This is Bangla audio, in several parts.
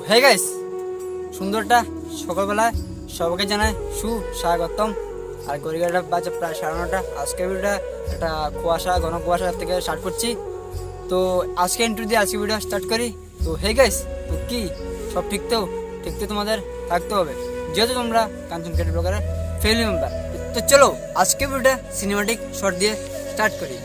হে গাইস, সুন্দরটা সকালবেলায় সবাইকে জানায় সুস্বাগতম। আর গড়িগাটা বাজে প্রায় 9:30। আজকের ভিডিওটা একটা ঘন কুয়াশা থেকে স্টার্ট করছি। তো আজকে ইন্ট্রো দিয়ে আজকে ভিডিও স্টার্ট করি। তো হে গাইস, তো কি সব ঠিক তো তোমাদের থাকতে হবে, যেহেতু তোমরা কাঞ্চন ক্রিয়েটিভ ব্লগারের ফ্যামিলি মেম্বার। তো চলো আজকে ভিডিওটা সিনেমাটিক শট দিয়ে স্টার্ট করি।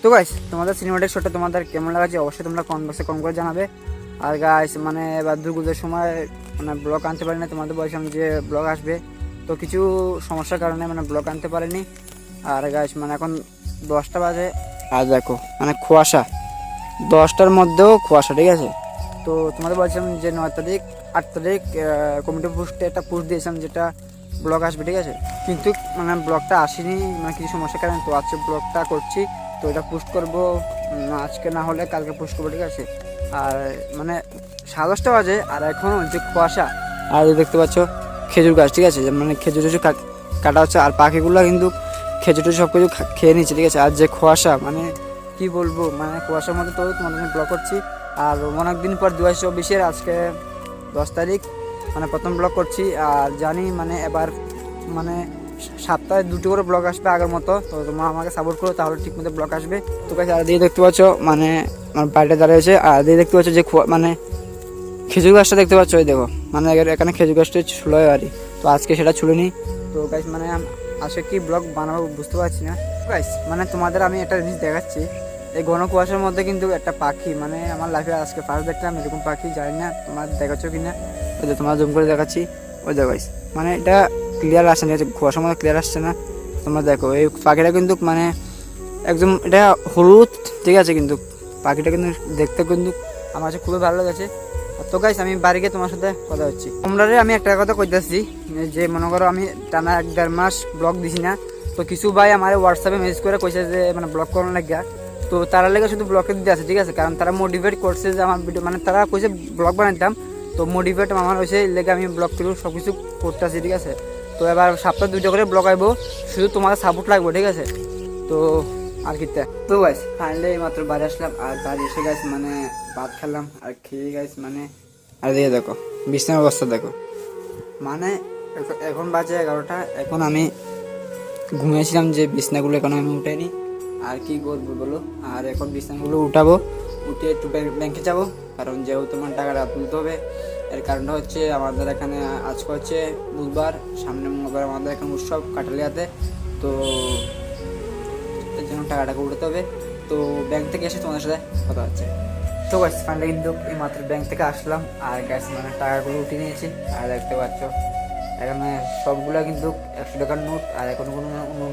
তো গাইস, তোমাদের সিনেমাটিক শটটা তোমাদের কেমন লাগছে অবশ্যই তোমরা কমেন্ট বক্সে কমেন্ট করে জানাবে। আর গাইস মানে এবার দুর্গাপুজোর সময় মানে ব্লগ আনতে পারি না, তোমাদের বলছিলাম যে ব্লগ আসবে, তো কিছু সমস্যার কারণে মানে ব্লগ আনতে পারিনি। আর গাইস মানে এখন 10টা বাজে, আর দেখো মানে কুয়াশা, 10টার মধ্যেও কুয়াশা, ঠিক আছে। তো তোমাদের বলছিলাম যে 9 তারিখ 8 তারিখ কমিটি পোস্টে একটা পোস্ট দিয়েছিলাম যেটা ব্লগ আসবে, ঠিক আছে, কিন্তু মানে ব্লগটা আসেনি মানে কিছু সমস্যার কারণে। তো আজকে ব্লগটা করছি, তো এটা পোস্ট করবো আজকে না হলে কালকে পোস্ট করবো, ঠিক আছে। আর মানে 10:30 বাজে আর এখন যে কুয়াশা, আর দেখতে পাচ্ছ খেজুর গাছ, ঠিক আছে, মানে খেজুর কাটা হচ্ছে, আর পাখিগুলো কিন্তু খেজুর সব কিছু খেয়ে নিচ্ছে, ঠিক আছে। আর যে কুয়াশা মানে কি বলবো, মানে কুয়াশার মধ্যে তো তোমাদের ব্লগ করছি। আর অনেকদিন পর 2024-এর আজকে 10 তারিখ মানে প্রথম ব্লগ করছি। আর জানি মানে এবার মানে সপ্তাহে 2টি করে ব্লগ আসবে আগের মতো। তো তোমরা আমাকে সাপোর্ট করো, তাহলে ঠিক মতো ব্লগ আসবে। তো কাছে আর দিয়ে দেখতে পাচ্ছ মানে আমার বাড়িটা দাঁড়িয়েছে, আর দিয়ে দেখতে পাচ্ছ যে মানে খেজুর গাছটা দেখতে পাচ্ছ, ওই দেখো মানে এখানে খেজুর গাছটা ছুলো বাড়ি। তো আজকে সেটা ছুলিনি। তো গাইস মানে আজকে কি ব্লগ বানাবো বুঝতে পারছি না। গাইস মানে তোমাদের আমি একটা জিনিস দেখাচ্ছি, এই ঘন কুয়াশার মধ্যে কিন্তু একটা পাখি, মানে আমার লাইফে আজকে ফার্স্ট দেখলাম এরকম পাখি, জানি না তোমার দেখাচ্ছ কিনা। ওই যে তোমার জুম করে দেখাচ্ছি, ওই দেখো গাইস মানে এটা ক্লিয়ার আসছে না, কুয়াশার মধ্যে ক্লিয়ার আসছে না। তোমরা দেখো এই পাখিটা কিন্তু মানে একদম এটা হলুদ, ঠিক আছে, কিন্তু পাখিটা কিন্তু দেখতে কিন্তু আমার কাছে খুবই ভালো লেগেছে। তো গাইস আমি বাড়ি গিয়ে তোমার সাথে কথা হচ্ছি। তোমরা আমি একটা কথা কইতেছি যে মনে করো আমি টানা 1-1.5 মাস ব্লগ দিছি না। তো কিছু ভাই আমার হোয়াটসঅ্যাপে মেসেজ করে কইছে যে মানে ব্লগ করার লাগিয়া, তো তারা লেগে শুধু ব্লগে দিতে আছে, ঠিক আছে, কারণ তারা মোটিভেট করছে যে আমার ভিডিও মানে তারা কইছে ব্লগ বানাইতাম, তো মোটিভেট আমার হয়েছে লেগে আমি ব্লগ করি সব কিছু করতেছি, ঠিক আছে। তো এবার সপ্তাহে 2টা করে ব্লগ আইবো, শুধু তোমাদের সাপোর্ট লাগবে, ঠিক আছে। তো আর কি তো গাইস ফাইনালি মাত্র বাড়ি আসলাম, আর বাড়ি এসে গাইস মানে ভাত খেলাম, আর খেয়ে গাইস মানে আর দিয়ে দেখো বিছানার অবস্থা দেখো, মানে এখন বাজে 11টা। এখন আমি ঘুমিয়েছিলাম যে বিছনাগুলো এখন আমি উঠাইনি, আর কি করবো বলো। আর এখন বিছনাগুলো উঠাবো, উঠে একটু ব্যাংকে যাবো, কারণ যেহেতু তোমার টাকাটা তুলতে হবে। এর কারণটা হচ্ছে আমাদের এখানে আজকে হচ্ছে বুধবার, সামনে মঙ্গলবার আমাদের এখানে উৎসব কাঠালিয়াতে, তো এর জন্য টাকাটাকে উঠাতে হবে। তো ব্যাংক থেকে এসে তোমাদের সাথে কথা হচ্ছে। তো গাইস ফাইনালি কিন্তু এই মাত্র ব্যাংক থেকে আসলাম, আর গাইস মানে টাকাগুলো উঠিয়ে নিয়েছি। আর দেখতে পাচ্ছ এখানে সবগুলা কিন্তু 100 টাকার নোট, আর এখন কোনো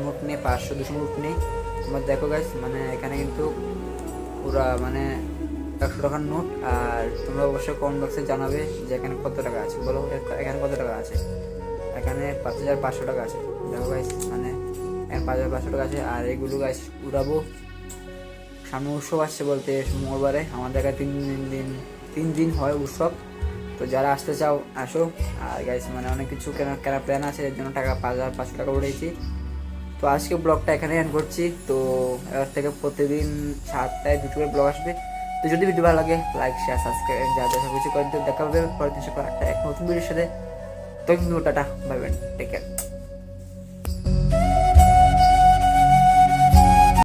নোট নেই, 500-200 নোট নেই। তোমরা দেখো গাইস মানে এখানে কিন্তু পুরা মানে 100 টাকার নোট। আর তোমরা অবশ্যই কমেন্ট বক্সে জানাবে যে এখানে কত টাকা আছে, বলো এখানে কত টাকা আছে। এখানে 5500 টাকা আছে, দেখো গাইস মানে এখানে 5500 টাকা আছে। আর এগুলো গাইস উড়াবো, সামনে উৎসব আসছে বলতে মঙ্গলবারে আমাদের এখানে 3 দিন হয় উৎসব। তো যারা আসতে চাও আসো। আর গাইস মানে অনেক কিছু কেনা প্ল্যান আছে, এর জন্য টাকা 5500 টাকা উঠেছি। তো আজকে ব্লগটা এখানে এন্ড করছি। তো এবার থেকে প্রতিদিন 7টায় 2টো করে ব্লগ আসবে। তো যদি ভিডিও ভালো লাগে লাইক শেয়ার সাবস্ক্রাইব যা যা সব কিছু করে দিও। দেখা হবে পরের দিন সকাল 8টায় এক নতুন ভিডিওর সাথে। তো tata, bye bye, take care.